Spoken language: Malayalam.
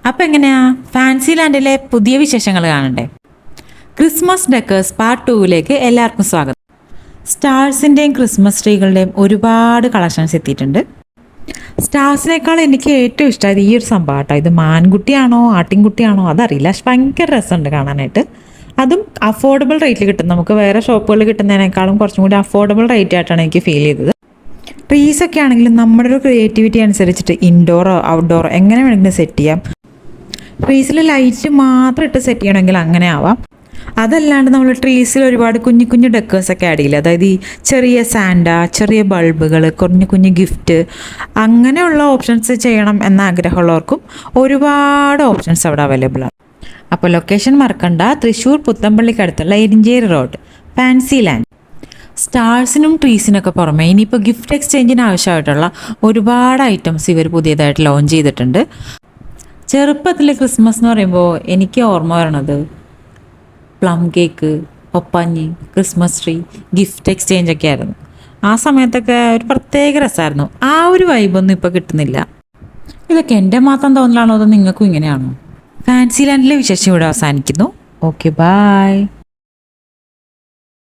അപ്പം എങ്ങനെയാ ഫാൻസി ലാൻഡിലെ പുതിയ വിശേഷങ്ങൾ കാണണ്ടേ? ക്രിസ്മസ് ഡെക്കേഴ്സ് പാർട്ട് 2ലേക്ക് എല്ലാവർക്കും സ്വാഗതം. സ്റ്റാർസിൻ്റെയും ക്രിസ്മസ് ട്രീകളുടെയും ഒരുപാട് കളക്ഷൻസ് എത്തിയിട്ടുണ്ട്. സ്റ്റാർസിനേക്കാൾ എനിക്ക് ഏറ്റവും ഇഷ്ടമായത് ഈ ഒരു സംഭവം കേട്ടോ. ഇത് മാൻകുട്ടിയാണോ ആട്ടിൻകുട്ടിയാണോ അതറിയില്ല, പക്ഷെ ഭയങ്കര രസമുണ്ട് കാണാനായിട്ട്. അതും അഫോർഡബിൾ റേറ്റിൽ കിട്ടും. നമുക്ക് വേറെ ഷോപ്പുകളിൽ കിട്ടുന്നതിനേക്കാളും കുറച്ചും കൂടി അഫോർഡബിൾ റേറ്റ് ആയിട്ടാണ് എനിക്ക് ഫീൽ ചെയ്തത്. ട്രീസൊക്കെ ആണെങ്കിലും നമ്മുടെ ഒരു ക്രിയേറ്റിവിറ്റി അനുസരിച്ചിട്ട് ഇൻഡോറോ ഔട്ട്ഡോറോ എങ്ങനെ വേണമെങ്കിലും സെറ്റ് ചെയ്യാം. ട്രീസിൽ ലൈറ്റ് മാത്രം ഇട്ട് സെറ്റ് ചെയ്യണമെങ്കിൽ അങ്ങനെ ആവാം. അതല്ലാണ്ട് നമ്മൾ ട്രീസിൽ ഒരുപാട് കുഞ്ഞു കുഞ്ഞു ഡെക്കേഴ്സൊക്കെ ആഡ് ചെയ്യില്ല. അതായത് ഈ ചെറിയ സാൻഡ, ചെറിയ ബൾബുകൾ, കുഞ്ഞു കുഞ്ഞു ഗിഫ്റ്റ്, അങ്ങനെയുള്ള ഓപ്ഷൻസ് ചെയ്യണം എന്ന ആഗ്രഹമുള്ളവർക്കും ഒരുപാട് ഓപ്ഷൻസ് അവിടെ അവൈലബിൾ ആണ്. അപ്പോൾ ലൊക്കേഷൻ മറക്കണ്ട, തൃശ്ശൂർ പുത്തമ്പള്ളിക്കടുത്തുള്ള എരിഞ്ചേരി റോഡ്, ഫാൻസി ലാൻഡ്. സ്റ്റാർസിനും ട്രീസിനൊക്കെ പുറമെ ഇനിയിപ്പോൾ ഗിഫ്റ്റ് എക്സ്ചേഞ്ചിന് ആവശ്യമായിട്ടുള്ള ഒരുപാട് ഐറ്റംസ് ഇവർ പുതിയതായിട്ട് ലോഞ്ച് ചെയ്തിട്ടുണ്ട്. ചെറുപ്പത്തിൽ ക്രിസ്മസ് എന്ന് പറയുമ്പോൾ എനിക്ക് ഓർമ്മ വരണത് പ്ലം കേക്ക്, പപ്പാഞ്ഞി, ക്രിസ്മസ് ട്രീ, ഗിഫ്റ്റ് എക്സ്ചേഞ്ച് ഒക്കെ ആയിരുന്നു. ആ സമയത്തൊക്കെ ഒരു പ്രത്യേക രസമായിരുന്നു. ആ ഒരു വൈബൊന്നും ഇപ്പോൾ കിട്ടുന്നില്ല. ഇതൊക്കെ എൻ്റെ മാത്രം തോന്നലാണോ അതോ നിങ്ങൾക്കും ഇങ്ങനെയാണോ? ഫാൻസി ലാൻഡിലെ വിശേഷം ഇവിടെ അവസാനിക്കുന്നു. Okay, by.